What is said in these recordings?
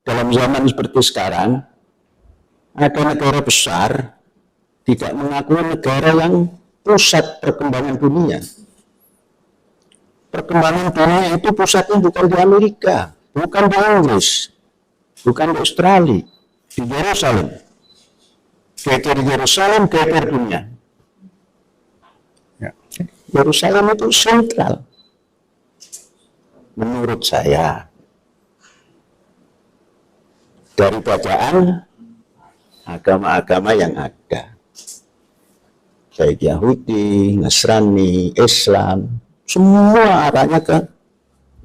dalam zaman seperti sekarang, ada negara besar tidak mengakui negara yang pusat perkembangan dunia. Perkembangan dunia itu pusatnya bukan di Amerika, bukan di Inggris, bukan di Australia, di Yerusalem. Geger Yerusalem, geger dunia. Ya. Yerusalem itu sentral. Menurut saya, dari bacaan agama-agama yang ada, baik Yahudi, Nasrani, Islam, semua arahnya ke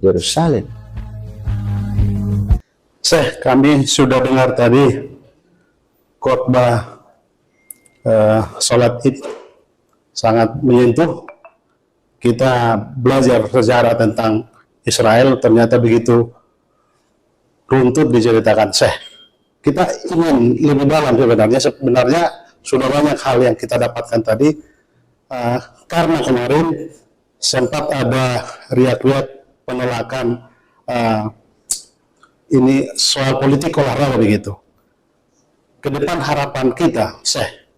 Yerusalem. Syekh, kami sudah dengar tadi khotbah sholat Id sangat menyentuh. Kita belajar sejarah tentang Israel, ternyata begitu runtut diceritakan. Syekh, kita ingin lebih dalam sebenarnya sudah banyak hal yang kita dapatkan tadi, karena kemarin sempat ada riak-riak penolakan ini soal politik olahraga begitu. Ke depan harapan kita, Syekh,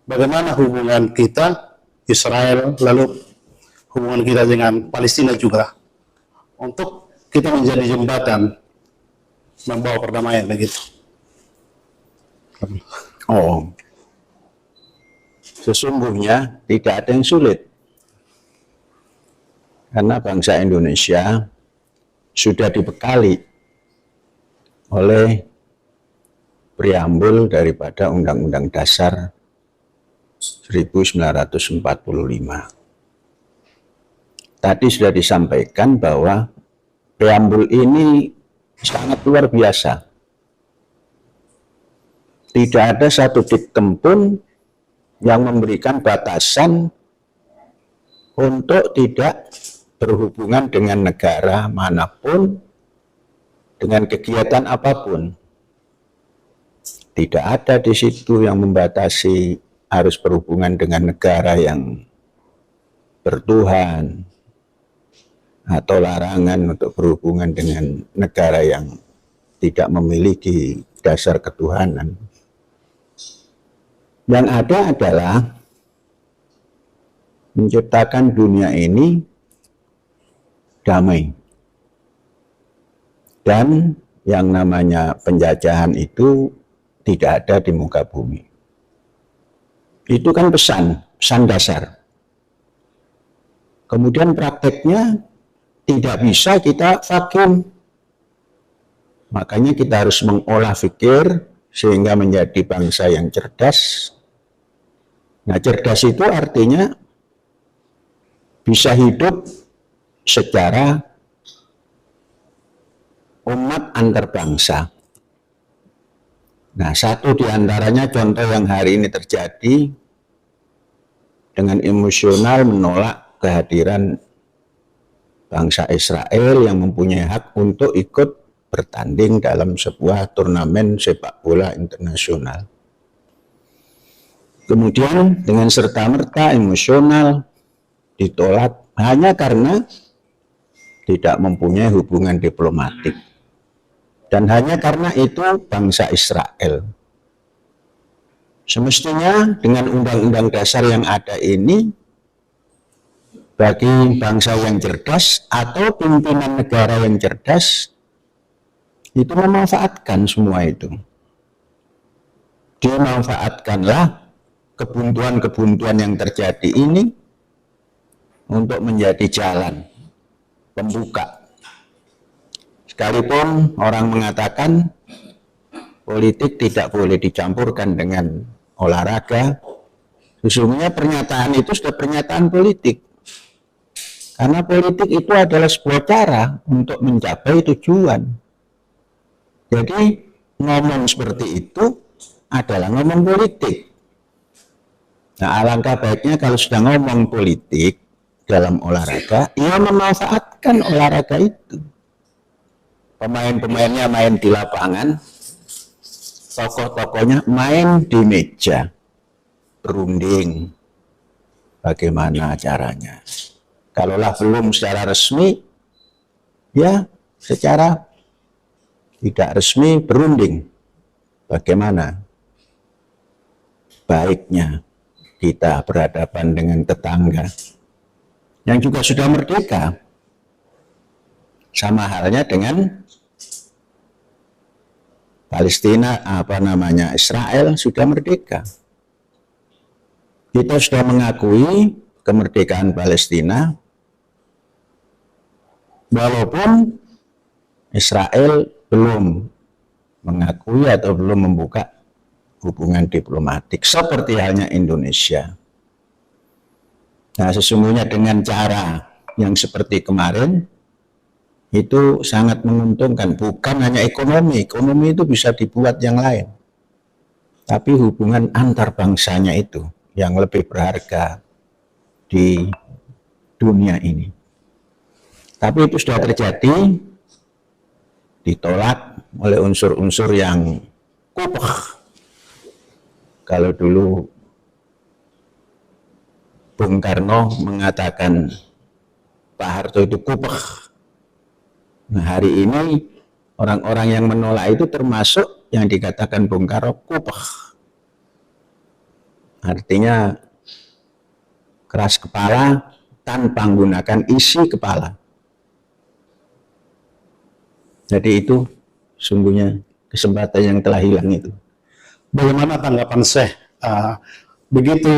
bagaimana hubungan kita Israel, lalu hubungan kita dengan Palestina juga, untuk kita menjadi jembatan membawa perdamaian begitu. Oh, sesungguhnya tidak ada yang sulit. Karena bangsa Indonesia sudah dibekali oleh preambul daripada Undang-Undang Dasar 1945. Tadi sudah disampaikan bahwa preambul ini sangat luar biasa. Tidak ada satu diktum pun yang memberikan batasan untuk tidak berhubungan dengan negara manapun, dengan kegiatan apapun. Tidak ada di situ yang membatasi harus berhubungan dengan negara yang bertuhan, atau larangan untuk berhubungan dengan negara yang tidak memiliki dasar ketuhanan. Yang ada adalah menciptakan dunia ini damai. Dan yang namanya penjajahan itu tidak ada di muka bumi. Itu kan pesan dasar. Kemudian prakteknya tidak bisa kita vakum. Makanya kita harus mengolah fikir sehingga menjadi bangsa yang cerdas. Nah, cerdas itu artinya bisa hidup secara umat antar bangsa. Nah, satu di antaranya contoh yang hari ini terjadi, dengan emosional menolak kehadiran bangsa Israel yang mempunyai hak untuk ikut bertanding dalam sebuah turnamen sepak bola internasional. Kemudian dengan serta-merta emosional ditolak hanya karena tidak mempunyai hubungan diplomatik. Dan hanya karena itu bangsa Israel. Semestinya dengan undang-undang dasar yang ada ini, bagi bangsa yang cerdas atau pimpinan negara yang cerdas, itu memanfaatkan semua itu. Dimanfaatkanlah kebuntuan-kebuntuan yang terjadi ini untuk menjadi jalan pembuka. Sekalipun orang mengatakan politik tidak boleh dicampurkan dengan olahraga, sesungguhnya pernyataan itu sudah pernyataan politik. Karena politik itu adalah sebuah cara untuk mencapai tujuan. Jadi ngomong seperti itu adalah ngomong politik. Nah, alangkah baiknya kalau sudah ngomong politik dalam olahraga, ia memanfaatkan olahraga itu. Pemain-pemainnya main di lapangan, tokoh-tokohnya main di meja, berunding. Bagaimana caranya? Kalaulah belum secara resmi, ya secara tidak resmi berunding bagaimana baiknya kita berhadapan dengan tetangga yang juga sudah merdeka. Sama halnya dengan Palestina, Israel sudah merdeka. Kita sudah mengakui kemerdekaan Palestina, walaupun Israel belum mengakui atau belum membuka hubungan diplomatik, seperti halnya Indonesia. Nah, sesungguhnya dengan cara yang seperti kemarin, itu sangat menguntungkan, bukan hanya ekonomi itu bisa dibuat yang lain, tapi hubungan antar bangsanya itu yang lebih berharga di dunia ini. Tapi itu sudah terjadi, ditolak oleh unsur-unsur yang kupeh. Kalau dulu Bung Karno mengatakan Pak Harto itu kupeh, nah, hari ini orang-orang yang menolak itu termasuk yang dikatakan Bung Karno kupeh. Artinya keras kepala tanpa menggunakan isi kepala. Jadi itu sungguhnya kesempatan yang telah hilang itu. Bagaimana tanggapan Syekh begitu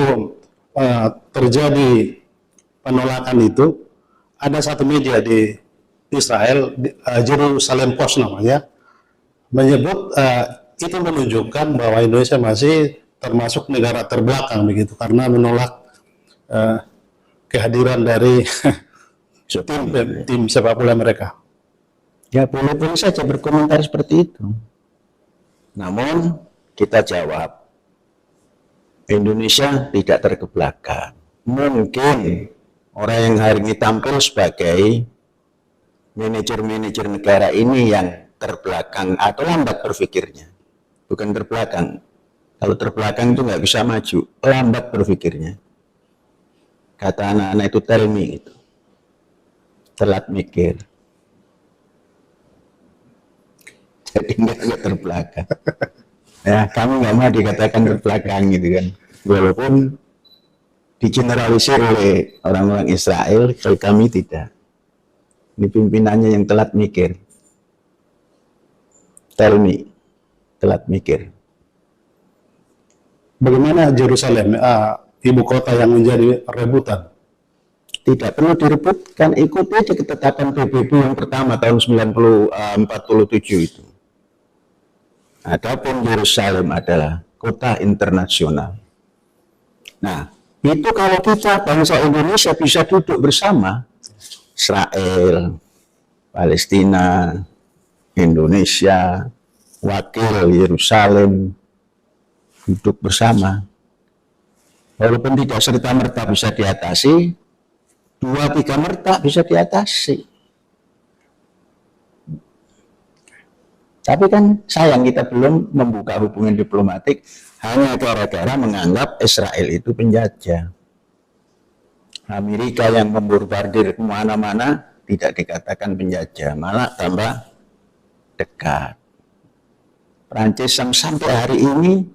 terjadi penolakan itu? Ada satu media di Israel, Jerusalem Post namanya, menyebut itu menunjukkan bahwa Indonesia masih termasuk negara terbelakang begitu karena menolak kehadiran dari tim sepak bola mereka. Ya, boleh-boleh saja berkomentar seperti itu. Namun kita jawab, Indonesia tidak terkebelakang. Mungkin orang yang hari ini tampil sebagai manajer-manajer negara ini yang terbelakang atau lambat berpikirnya. Bukan terbelakang. Kalau terbelakang itu nggak bisa maju, lambat berpikirnya. Kata anak-anak itu tell me gitu. Telat mikir. Jadi nggak terbelakang. Ya, kamu nggak mau dikatakan terbelakang gitu kan. Walaupun digeneralisir oleh orang-orang Israel, kalau kami tidak. Ini pimpinannya yang telat mikir. Tell me, telat mikir. Bagaimana Yerusalem, ibu kota yang menjadi rebutan? Tidak perlu direbutkan, ikuti aja ketetapan PBB yang pertama tahun 1947 itu. Adapun Yerusalem adalah kota internasional. Nah, itu kalau kita bangsa Indonesia bisa duduk bersama, Israel, Palestina, Indonesia, wakil Yerusalem, duduk bersama. Walaupun tidak serta-merta bisa diatasi, 2-3 merta bisa diatasi. Tapi kan sayang kita belum membuka hubungan diplomatik hanya gara-gara menganggap Israel itu penjajah. Amerika yang membombardir kemana-mana tidak dikatakan penjajah, malah tambah dekat. Prancis yang sampai hari ini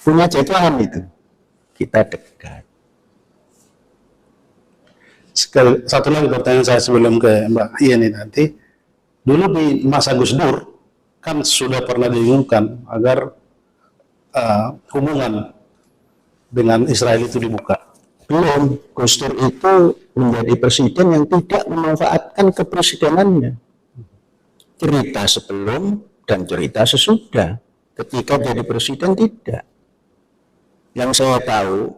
punya jajahan itu, kita dekat. Satu lagi pertanyaan saya sebelum ke Mbak Yeni nanti. Dulu di masa Gus Dur, kan sudah pernah diumumkan agar hubungan dengan Israel itu dibuka. Belum, Gus Dur itu menjadi presiden yang tidak memanfaatkan kepresidenannya. Cerita sebelum dan cerita sesudah. Ketika jadi presiden tidak. Yang saya tahu,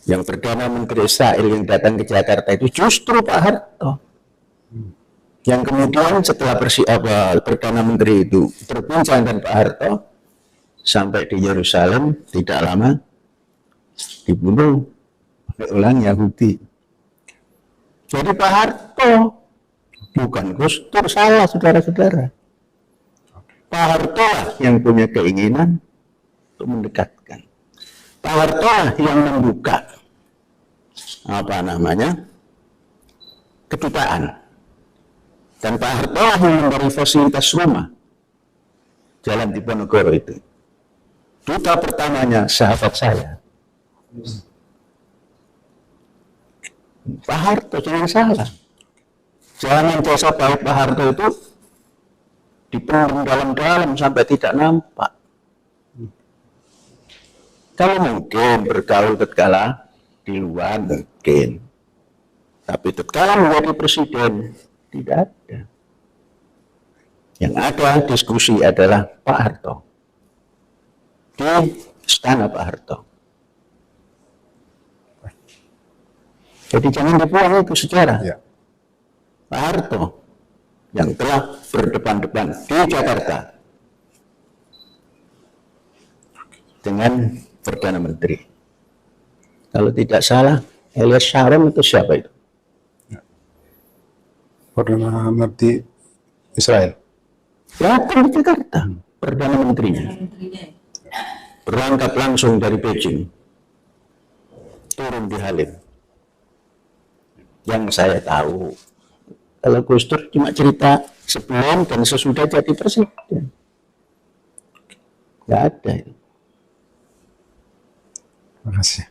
yang Perdana Menteri Israel yang datang ke Jakarta itu justru Pak Harto. Yang kemudian setelah Perdana Menteri itu berbincang dengan Pak Harto, sampai di Yerusalem tidak lama dibunuh oleh orang Yahudi. Jadi Pak Harto bukan Gus Dur, salah saudara-saudara. Pak Harto yang punya keinginan untuk mendekatkan. Pak Harto yang membuka kedutaan. Dan Pak Harto yang memberi fasilitas rumah Jalan Diponegoro itu. Duta pertamanya sahabat saya. Pak Harto, jangan salah. Jangan jasa baik Pak Harto itu dipendam dalam-dalam sampai tidak nampak. Kalau mungkin bergaul tatkala di luar mungkin. Tapi tatkala menjadi presiden tidak ada. Yang ada diskusi adalah Pak Harto. Di istana Pak Harto. Jadi jangan dibuang itu sejarah. Ya. Pak Harto yang telah berdepan-depan di Jakarta dengan Perdana Menteri. Kalau tidak salah, Elias Sharon itu siapa itu? Perdana Menteri Israel. Datang di Jakarta, Perdana Menterinya. Berangkat langsung dari Beijing, turun di Halim. Yang saya tahu, kalau Gus Dur cuma cerita sebelum dan sesudah jadi presiden. Nggak ada itu. Terima kasih.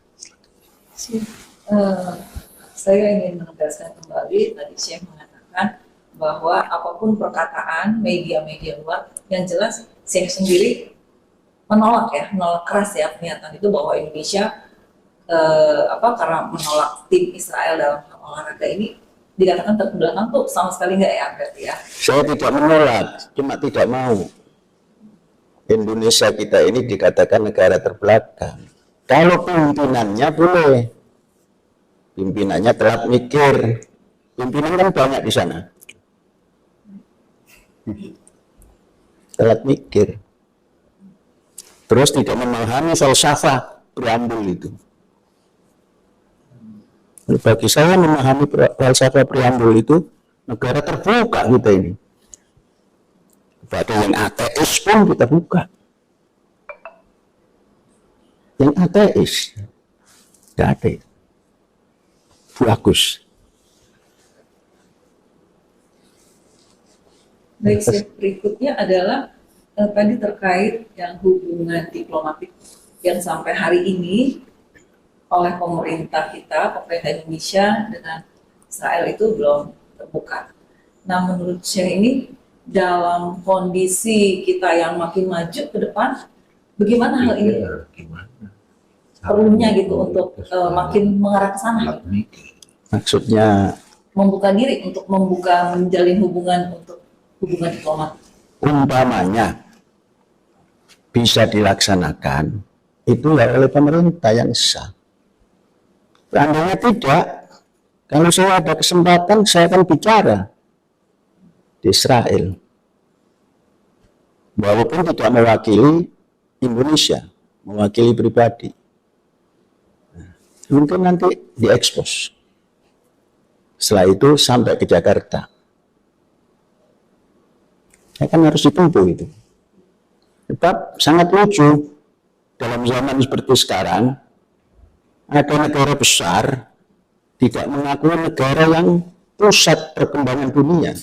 Saya ingin menegaskan kembali, tadi Syekh mengatakan bahwa apapun perkataan media-media luar, yang jelas Syekh sendiri menolak keras ya pernyataan itu bahwa Indonesia karena menolak tim Israel dalam olahraga ini dikatakan terbelakang tuh sama sekali nggak ya berarti ya? Saya tidak menolak, cuma tidak mau. Indonesia kita ini dikatakan negara terbelakang. Kalau pimpinannya boleh, pimpinannya telat mikir. Pimpinan kan banyak di sana. Telat mikir. Terus tidak memahami falsafah preambul itu. Bagi saya memahami falsafah preambul itu negara terbuka kita ini. Kepada yang ateis pun kita buka. Yang ateis tidak ada. Bagus. Baik, berikutnya adalah tadi terkait yang hubungan diplomatik yang sampai hari ini oleh pemerintah kita, pemerintah Indonesia dengan Israel itu belum terbuka. Nah, menurut saya ini dalam kondisi kita yang makin maju ke depan, bagaimana hal ini perlunya gitu untuk makin mengarah ke sana? Maksudnya Membuka diri untuk menjalin hubungan diplomatik. umpamanya bisa dilaksanakan itu oleh pemerintah yang sah. Seandainya tidak, kalau saya ada kesempatan saya akan bicara di Israel, walaupun tidak mewakili Indonesia, mewakili pribadi. Mungkin nanti diekspos. Setelah itu sampai ke Jakarta. Ya kan harus ditempuh itu. Tetap sangat lucu dalam zaman seperti sekarang ada negara besar tidak mengakui negara yang pusat perkembangan dunia.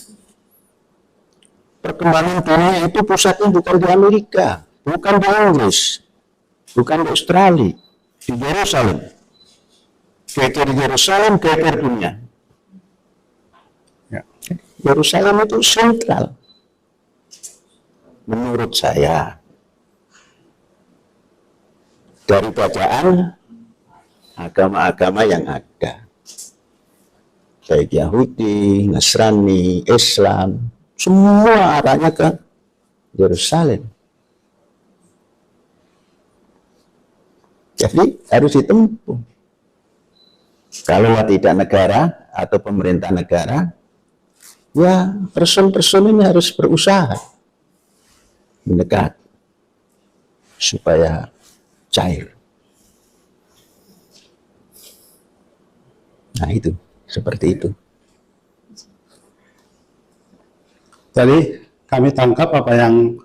Perkembangan dunia itu pusatnya bukan di Amerika, bukan di Inggris, bukan di Australia, di Yerusalem. Geger Yerusalem, geger dunia. Ya. Yerusalem itu sentral. Menurut saya, dari bacaan agama-agama yang ada, baik Yahudi, Nasrani, Islam, semua arahnya ke Yerusalem. Jadi harus ditempuh. Kalau tidak negara atau pemerintah negara, ya person-person ini harus berusaha mendekat supaya cair. Nah itu, seperti itu. Tadi kami tangkap apa yang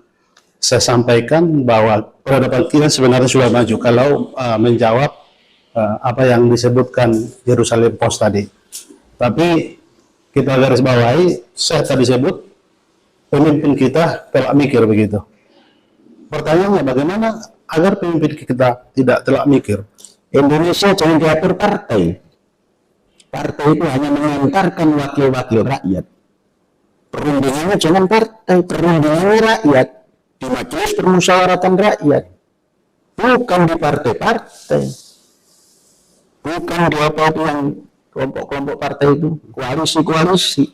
saya sampaikan bahwa peradaban kita sebenarnya sudah maju kalau menjawab apa yang disebutkan Jerusalem Post tadi. Tapi kita garis bawahi, saya tadi sebut pemimpin kita telah mikir begitu. Pertanyaannya bagaimana agar pemimpin kita tidak telak mikir? Indonesia jangan diatur partai. Partai itu hanya mengantarkan wakil-wakil rakyat. Perundingannya jangan partai, perundingannya rakyat. Di majelis permusyawaratan rakyat. Bukan di partai-partai. Bukan di apa itu yang kelompok-kelompok partai itu, koalisi-koalisi.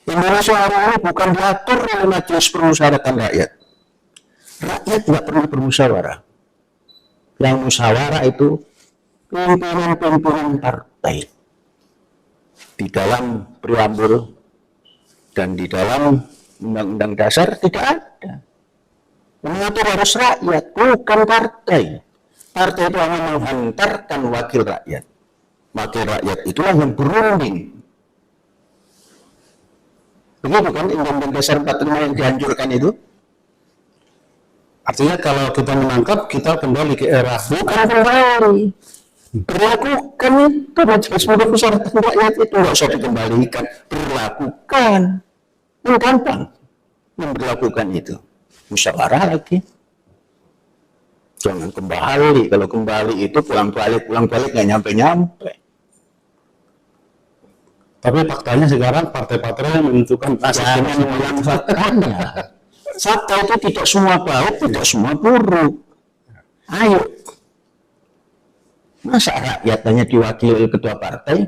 Indonesia hari ini bukan diatur oleh majelis permusyawaratan rakyat. Rakyat tidak pernah bermusyawarah. Yang musyawarah itu pimpinan-pimpinan partai. Di dalam preambul dan di dalam undang-undang dasar tidak ada. Mengatur harus rakyat, bukan partai. Partai itu hanya menghantarkan wakil rakyat. Wakil rakyat itulah yang berunding. Begitu kan undang-undang dasar 45 yang dihancurkan itu? Artinya kalau kita menangkap, kita kembali ke era. Bukan kembali. Berlakukan itu majelis permusyawaratan rakyat itu nggak usah dikembalikan. Berlakukan. Yang gampang memberlakukan itu. Musyawarah lagi. Jangan kembali. Kalau kembali itu pulang balik nggak nyampe. Tapi faktanya sekarang partai-partai yang menentukan Jangan bilang faktanya. Fakta itu tidak semua baik, tidak semua buruk. Ayo. Masa rakyat hanya diwakili ketua partai?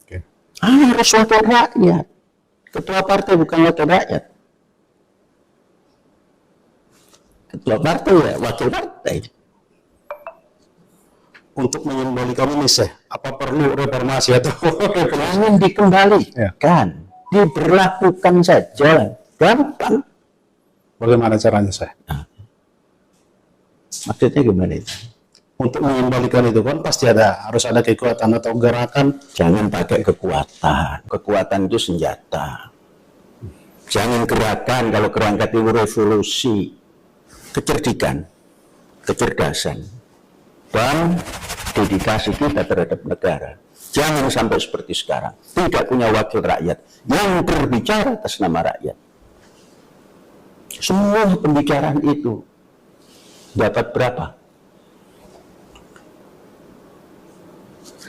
Oke. Harus wakil rakyat. Ketua partai bukan wakil rakyat. Ketua partai ya wakil partai. untuk menyembolikan ini sih, apa perlu reformasi atau Jangan dikembalikan, diberlakukan saja, gampang. bagaimana caranya saya? Maksudnya gimana itu? Untuk mengembalikan itu kan pasti harus ada kekuatan atau gerakan. Jangan pakai kekuatan. Kekuatan itu senjata. Jangan gerakan. Kalau gerakan itu revolusi. Kecerdikan, kecerdasan, dan dedikasi kita terhadap negara. Jangan sampai seperti sekarang. Tidak punya wakil rakyat yang berbicara atas nama rakyat. Semua pembicaraan itu dapat berapa?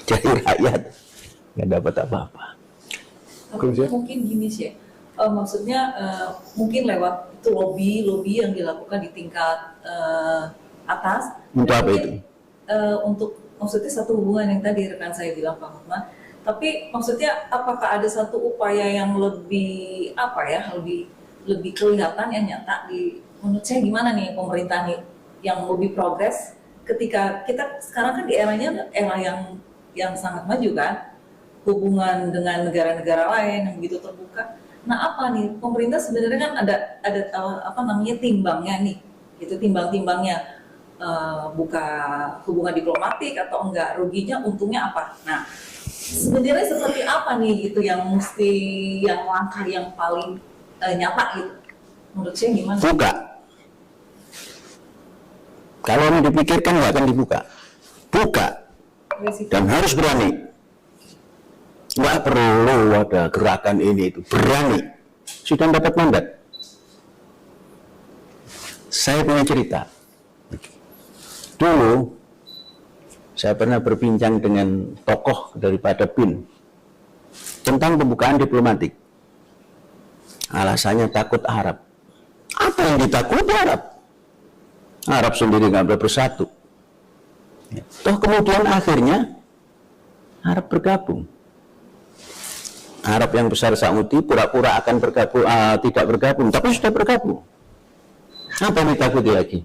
Jadi rakyat nggak dapat apa-apa. Mungkin gini sih, maksudnya mungkin lewat itu lobby yang dilakukan di tingkat atas. Untuk apa itu? Untuk maksudnya satu hubungan yang tadi rekan saya bilang Pak Hotman. Tapi maksudnya apakah ada satu upaya yang lebih lebih kelihatan yang nyata menurut saya gimana nih pemerintah nih yang lebih progres ketika kita sekarang kan di era yang sangat maju kan, hubungan dengan negara-negara lain yang begitu terbuka. Nah apa nih pemerintah sebenarnya kan ada timbangnya nih, itu timbang-timbangnya buka hubungan diplomatik atau enggak, ruginya untungnya apa. Nah sebenarnya seperti apa nih gitu yang langkah yang paling nyata gitu menurut saya gimana? Buka. Kalau ini dipikirkan nggak akan dibuka. Buka. Dan harus berani. Nggak perlu ada gerakan ini itu. Berani. Sudah dapat mandat. Saya punya cerita. Dulu, saya pernah berbincang dengan tokoh daripada BIN tentang pembukaan diplomatik. Alasannya takut Arab. Apa yang ditakuti Arab? Arab sendiri nggak boleh bersatu. Toh kemudian akhirnya Arab bergabung. Arab yang besar Saudi pura-pura akan bergabung, tidak bergabung, tapi sudah bergabung. Apa yang ditakuti lagi?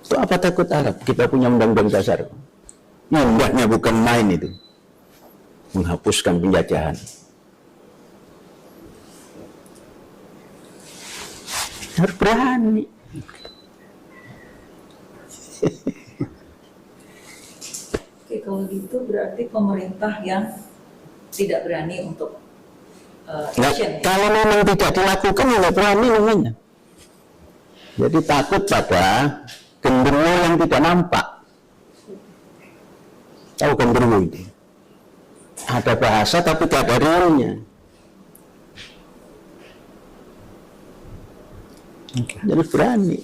Itu apa takut Arab? Kita punya undang-undang dasar. Undangnya bukan main itu. Menghapuskan penjajahan. Harus berani. Oke, kalau gitu berarti pemerintah yang tidak berani untuk action. Kalau memang tidak dilakukan, nggak berani namanya. Jadi takut pada genderuwo yang tidak nampak. Tahu genderuwo itu? Ada bahasa tapi tidak ada realnya. Jadi berani.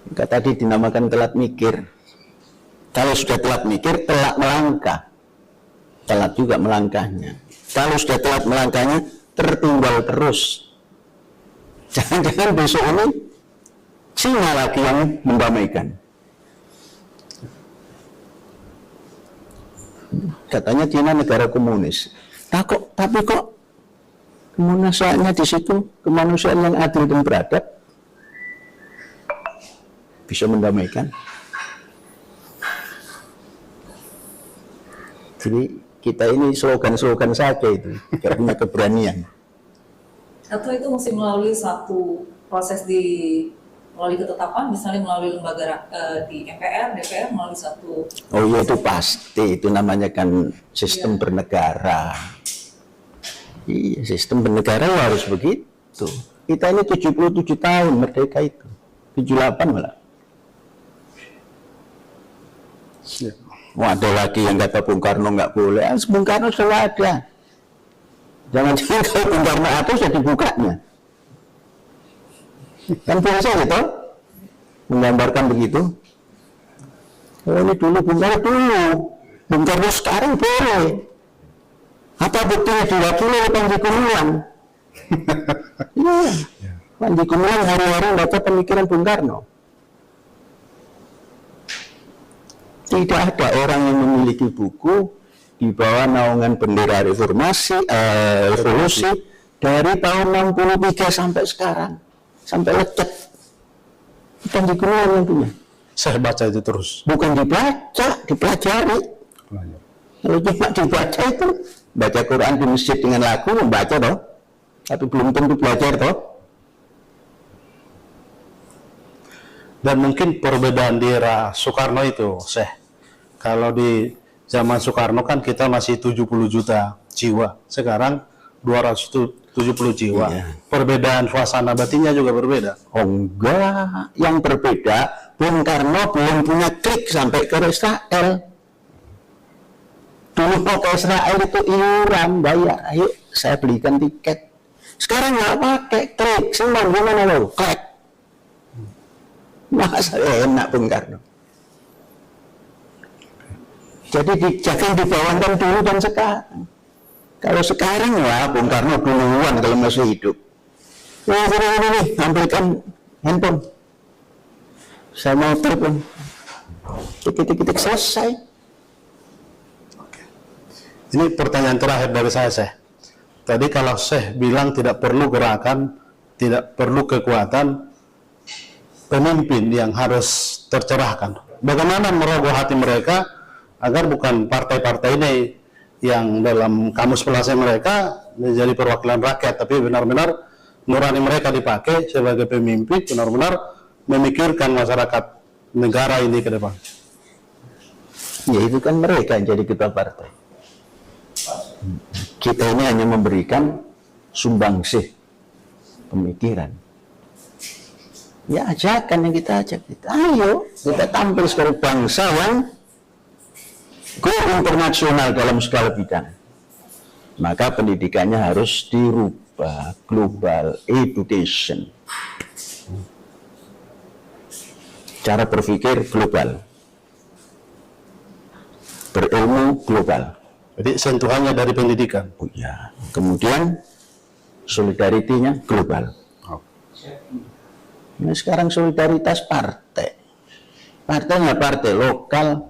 Maka tadi dinamakan telat mikir. Kalau sudah telat mikir, telat melangkah. Telat juga melangkahnya. Kalau sudah telat melangkahnya, tertinggal terus. Jangan-jangan besok ini Cina lagi yang mendamaikan. Katanya Cina negara komunis. Tapi kok kemanusiaannya di situ, kemanusiaan yang adil dan beradab, bisa mendamaikan. Jadi kita ini slogan-slogan saja itu, tidak punya keberanian. Atau itu mesti melalui satu proses melalui ketetapan, misalnya melalui lembaga di MPR, DPR, melalui satu. Oh iya itu pasti, itu namanya kan sistem bernegara. Iya, sistem bernegara harus begitu. Kita ini 77 tahun merdeka itu, 78 malah. Wah, ada lagi yang kata Bung Karno nggak boleh. Bung Karno sudah ada. Jangan-jangan kalau Bung Karno ada sudah dibukanya. Kan biasa gitu, menggambarkan begitu. Oh ini dulu Bung Karno dulu, Bung Karno sekarang boleh. Apa buktinya diwakili oleh Panji Gumilang? Iya, Panji Gumilang hari-hari baca pemikiran Bung Karno. Tidak ada orang yang memiliki buku di bawah naungan bendera revolusi dari tahun 63 sampai sekarang, sampai lecet. Panji Gumilang yang punya. Saya baca itu terus. Bukan dibaca, dipelajari. Kalau cuma dibaca itu, baca Quran di masjid dengan lagu, membaca toh, tapi belum tentu belajar toh. Dan mungkin perbedaan di era Soekarno itu, kalau di zaman Soekarno kan kita masih 70 juta jiwa, sekarang 270 jiwa. Iya. Perbedaan suasana batinnya juga berbeda. Oh enggak, yang berbeda, Bung Karno belum punya klik sampai ke Israel. Dulu mau ke Israel itu iuran, bayar, ayo saya belikan tiket. Sekarang nggak pakai klik, senang gimana lo, klik. Masa enak Bung Karno. Jadi jangan dibawahkan dulu dan sekarang. Kalau sekarang ya Bung Karno duluan kalau masih hidup. Wah ini ambilkan handphone. Saya mau telepon. Titik-titik selesai. Ini pertanyaan terakhir dari saya. Tadi kalau Syekh bilang tidak perlu gerakan, tidak perlu kekuatan, pemimpin yang harus tercerahkan. Bagaimana merogoh hati mereka agar bukan partai-partai ini yang dalam kamus pelasnya mereka menjadi perwakilan rakyat, tapi benar-benar nurani mereka dipakai sebagai pemimpin, benar-benar memikirkan masyarakat negara ini ke depan. Ya itu kan mereka yang jadi ketua partai. Kita ini hanya memberikan sumbangsih pemikiran. Ya ajakan yang kita ajak. Ayo kita tampil sebagai bangsa yang go internasional dalam segala bidang. Maka pendidikannya harus dirubah, global education. Cara berpikir global, berilmu global. Jadi sentuhannya dari pendidikan. Oh ya. Kemudian solidaritinya global. Nah, sekarang solidaritas partai. Partainya partai lokal.